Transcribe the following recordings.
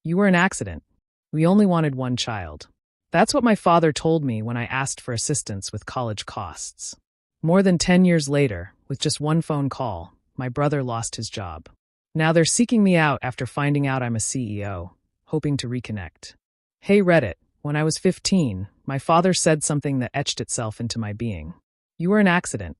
You were an accident. We only wanted one child. That's what my father told me when I asked for assistance with college costs. More than 10 years later, with just one phone call, my brother lost his job. Now they're seeking me out after finding out I'm a CEO, hoping to reconnect. Hey Reddit, when I was 15, my father said something that etched itself into my being. You were an accident.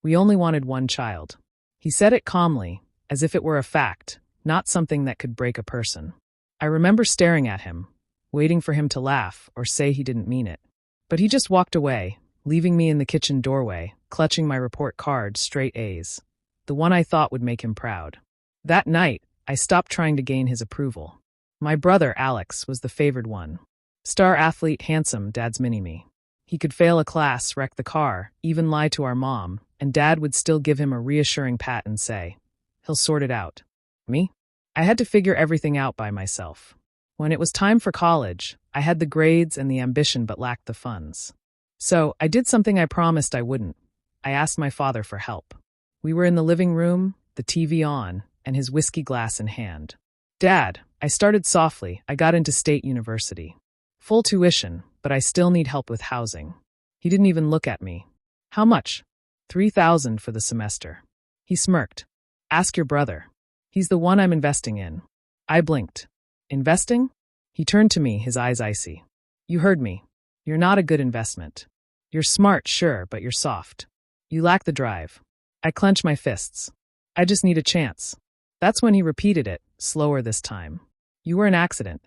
We only wanted one child. He said it calmly, as if it were a fact, not something that could break a person. I remember staring at him, waiting for him to laugh or say he didn't mean it. But he just walked away, leaving me in the kitchen doorway, clutching my report card, straight A's. The one I thought would make him proud. That night, I stopped trying to gain his approval. My brother, Alex, was the favored one. Star athlete, handsome, Dad's mini-me. He could fail a class, wreck the car, even lie to our mom, and Dad would still give him a reassuring pat and say, "He'll sort it out." Me? I had to figure everything out by myself. When it was time for college, I had the grades and the ambition but lacked the funds. So, I did something I promised I wouldn't. I asked my father for help. We were in the living room, the TV on, and his whiskey glass in hand. "Dad," I started softly, "I got into state university. Full tuition, but I still need help with housing." He didn't even look at me. "How much?" $3,000 for the semester. He smirked. "Ask your brother. He's the one I'm investing in." I blinked. "Investing?" He turned to me, his eyes icy. "You heard me. You're not a good investment. You're smart, sure, but you're soft. You lack the drive." I clenched my fists. "I just need a chance." That's when he repeated it, slower this time. "You were an accident.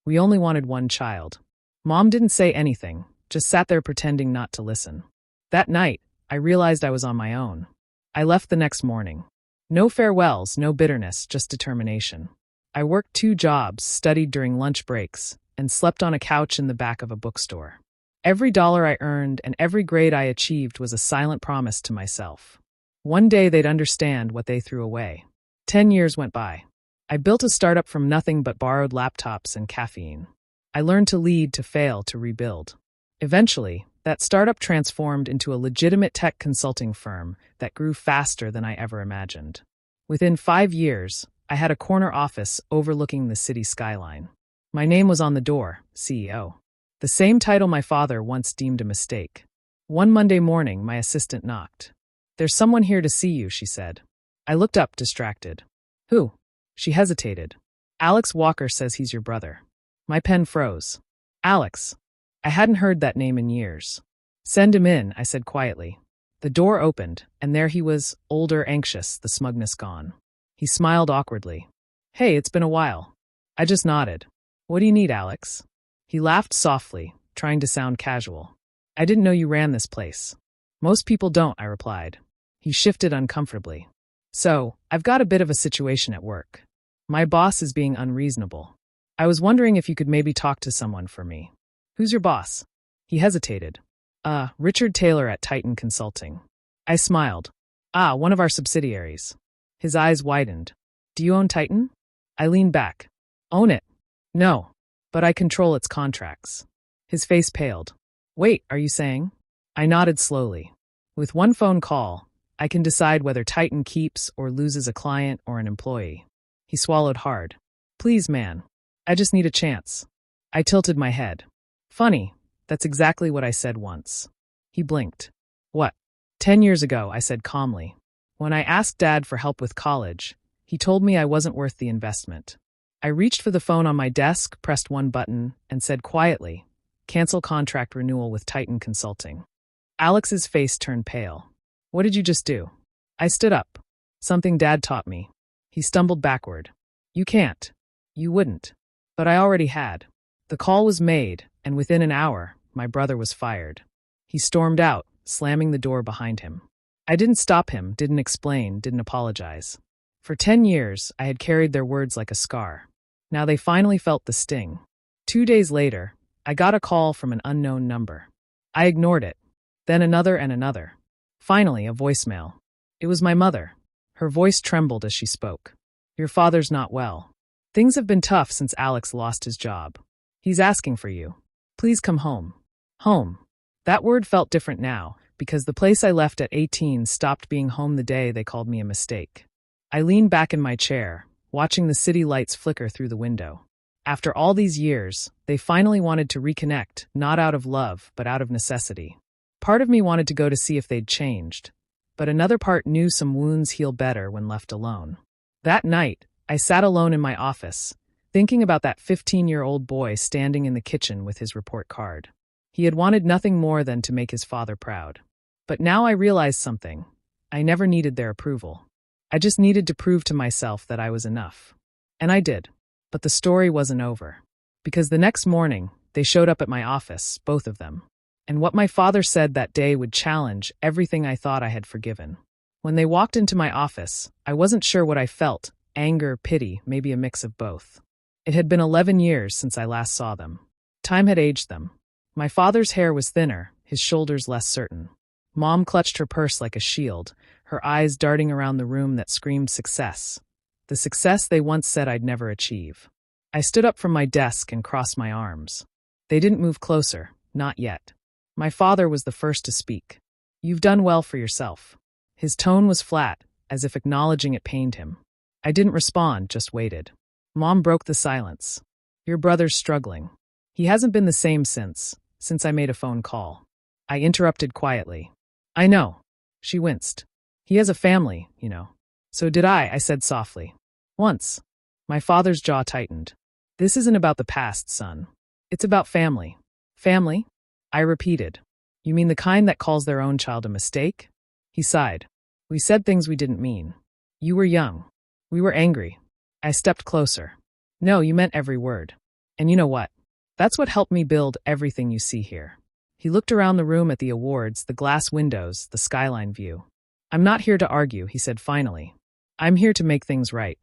We only wanted one child." Mom didn't say anything, just sat there pretending not to listen. That night, I realized I was on my own. I left the next morning. No farewells, no bitterness, just determination. I worked 2 jobs, studied during lunch breaks, and slept on a couch in the back of a bookstore. Every dollar I earned and every grade I achieved was a silent promise to myself. One day they'd understand what they threw away. 10 years went by. I built a startup from nothing but borrowed laptops and caffeine. I learned to lead, to fail, to rebuild. Eventually, that startup transformed into a legitimate tech consulting firm that grew faster than I ever imagined. Within 5 years, I had a corner office overlooking the city skyline. My name was on the door, CEO. The same title my father once deemed a mistake. One Monday morning, my assistant knocked. "There's someone here to see you," she said. I looked up, distracted. "Who?" She hesitated. "Alex Walker says he's your brother." My pen froze. "Alex." I hadn't heard that name in years. "Send him in," I said quietly. The door opened, and there he was, older, anxious, the smugness gone. He smiled awkwardly. "Hey, it's been a while." I just nodded. "What do you need, Alex?" He laughed softly, trying to sound casual. "I didn't know you ran this place." "Most people don't," I replied. He shifted uncomfortably. "So, I've got a bit of a situation at work. My boss is being unreasonable. I was wondering if you could maybe talk to someone for me." "Who's your boss?" He hesitated. Richard Taylor at Titan Consulting." I smiled. "Ah, one of our subsidiaries." His eyes widened. "Do you own Titan?" I leaned back. "Own it?" "No. But I control its contracts." His face paled. "Wait, are you saying?" I nodded slowly. "With one phone call, I can decide whether Titan keeps or loses a client or an employee." He swallowed hard. "Please, man. I just need a chance." I tilted my head. "Funny, that's exactly what I said once." He blinked. "What?" 10 years ago, I said calmly. When I asked Dad for help with college, he told me I wasn't worth the investment. I reached for the phone on my desk, pressed one button, and said quietly, "Cancel contract renewal with Titan Consulting." Alex's face turned pale. "What did you just do?" I stood up. "Something Dad taught me." He stumbled backward. "You can't. You wouldn't." But I already had. The call was made, and within an hour, my brother was fired. He stormed out, slamming the door behind him. I didn't stop him, didn't explain, didn't apologize. For 10 years, I had carried their words like a scar. Now they finally felt the sting. 2 days later, I got a call from an unknown number. I ignored it. Then another and another. Finally, a voicemail. It was my mother. Her voice trembled as she spoke. "Your father's not well. Things have been tough since Alex lost his job. He's asking for you. Please come home." Home. That word felt different now, because the place I left at 18 stopped being home the day they called me a mistake. I leaned back in my chair, watching the city lights flicker through the window. After all these years, they finally wanted to reconnect, not out of love, but out of necessity. Part of me wanted to go to see if they'd changed, but another part knew some wounds heal better when left alone. That night, I sat alone in my office, thinking about that 15-year-old boy standing in the kitchen with his report card. He had wanted nothing more than to make his father proud. But now I realized something. I never needed their approval. I just needed to prove to myself that I was enough. And I did. But the story wasn't over. Because the next morning, they showed up at my office, both of them. And what my father said that day would challenge everything I thought I had forgiven. When they walked into my office, I wasn't sure what I felt, anger, pity, maybe a mix of both. It had been 11 years since I last saw them. Time had aged them. My father's hair was thinner, his shoulders less certain. Mom clutched her purse like a shield, her eyes darting around the room that screamed success. The success they once said I'd never achieve. I stood up from my desk and crossed my arms. They didn't move closer, not yet. My father was the first to speak. "You've done well for yourself." His tone was flat, as if acknowledging it pained him. I didn't respond, just waited. Mom broke the silence. "Your brother's struggling. He hasn't been the same since I made a phone call." I interrupted quietly. "I know." She winced. "He has a family, you know." "So did I said softly. "Once." My father's jaw tightened. "This isn't about the past, son. It's about family." "Family?" I repeated. "You mean the kind that calls their own child a mistake?" He sighed. "We said things we didn't mean. You were young. We were angry." I stepped closer. "No, you meant every word. And you know what? That's what helped me build everything you see here." He looked around the room at the awards, the glass windows, the skyline view. "I'm not here to argue," he said finally. "I'm here to make things right.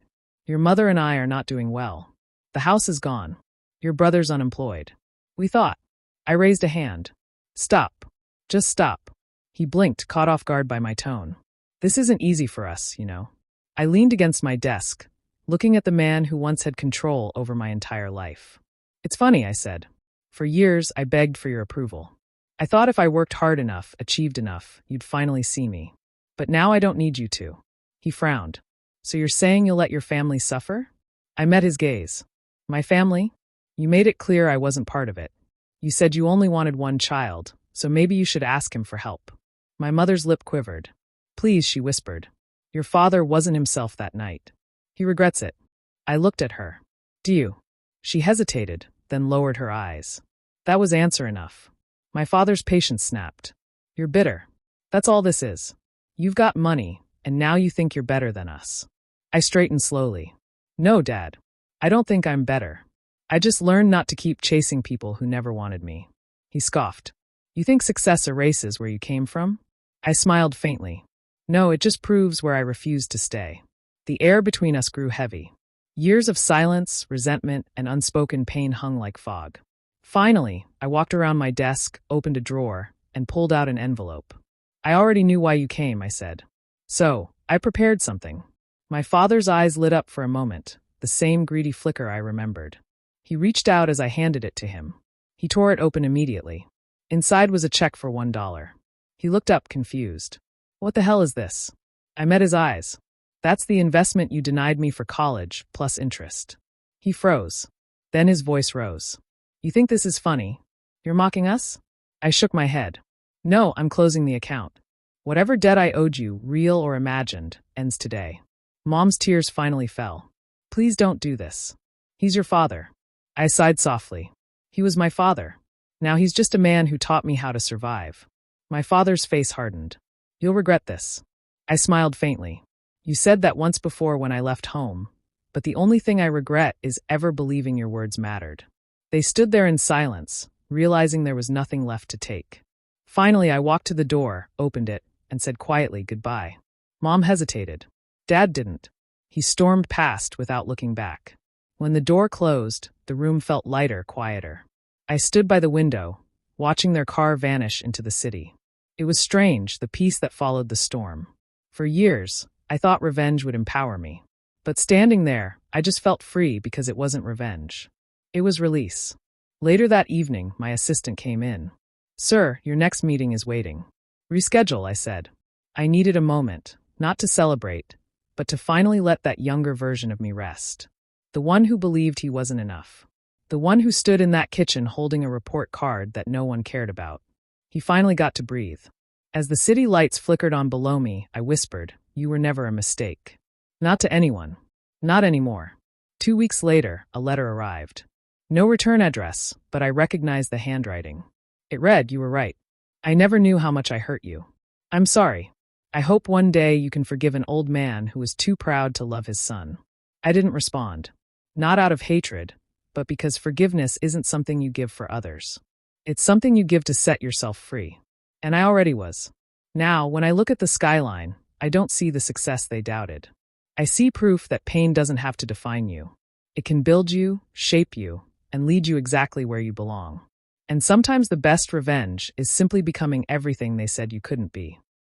Your mother and I are not doing well. The house is gone. Your brother's unemployed. We thought." I raised a hand. "Stop. Just stop." He blinked, caught off guard by my tone. "This isn't easy for us, you know." I leaned against my desk, looking at the man who once had control over my entire life. "It's funny," I said. "For years, I begged for your approval. I thought if I worked hard enough, achieved enough, you'd finally see me. But now I don't need you to." He frowned. "So you're saying you'll let your family suffer?" I met his gaze. "My family? You made it clear I wasn't part of it. You said you only wanted one child, so maybe you should ask him for help." My mother's lip quivered. "Please," she whispered. "Your father wasn't himself that night. He regrets it." I looked at her. "Do you?" She hesitated, then lowered her eyes. That was answer enough. My father's patience snapped. "You're bitter. That's all this is. You've got money, and now you think you're better than us." I straightened slowly. "No, Dad. I don't think I'm better. I just learned not to keep chasing people who never wanted me." He scoffed. "You think success erases where you came from?" I smiled faintly. "No, it just proves where I refused to stay." The air between us grew heavy. Years of silence, resentment, and unspoken pain hung like fog. Finally, I walked around my desk, opened a drawer, and pulled out an envelope. "I already knew why you came," I said. "So, I prepared something." My father's eyes lit up for a moment, the same greedy flicker I remembered. He reached out as I handed it to him. He tore it open immediately. Inside was a check for $1. He looked up, confused. "What the hell is this?" I met his eyes. "That's the investment you denied me for college, plus interest." He froze. Then his voice rose. "You think this is funny? You're mocking us?" I shook my head. "No, I'm closing the account. Whatever debt I owed you, real or imagined, ends today." Mom's tears finally fell. "Please don't do this. He's your father." I sighed softly. He was my father. Now he's just a man who taught me how to survive. My father's face hardened. "You'll regret this." I smiled faintly. "You said that once before when I left home, but the only thing I regret is ever believing your words mattered." They stood there in silence, realizing there was nothing left to take. Finally, I walked to the door, opened it, and said quietly goodbye. Mom hesitated. Dad didn't. He stormed past without looking back. When the door closed, the room felt lighter, quieter. I stood by the window, watching their car vanish into the city. It was strange, the peace that followed the storm. For years, I thought revenge would empower me. But standing there, I just felt free because it wasn't revenge. It was release. Later that evening, my assistant came in. "Sir, your next meeting is waiting." "Reschedule," I said. I needed a moment, not to celebrate, but to finally let that younger version of me rest. The one who believed he wasn't enough. The one who stood in that kitchen holding a report card that no one cared about. He finally got to breathe. As the city lights flickered on below me, I whispered, "You were never a mistake." Not to anyone. Not anymore. 2 weeks later, a letter arrived. No return address, but I recognized the handwriting. It read, "You were right. I never knew how much I hurt you. I'm sorry. I hope one day you can forgive an old man who was too proud to love his son." I didn't respond. Not out of hatred, but because forgiveness isn't something you give for others. It's something you give to set yourself free. And I already was. Now, when I look at the skyline, I don't see the success they doubted. I see proof that pain doesn't have to define you. It can build you, shape you, and lead you exactly where you belong. And sometimes the best revenge is simply becoming everything they said you couldn't be.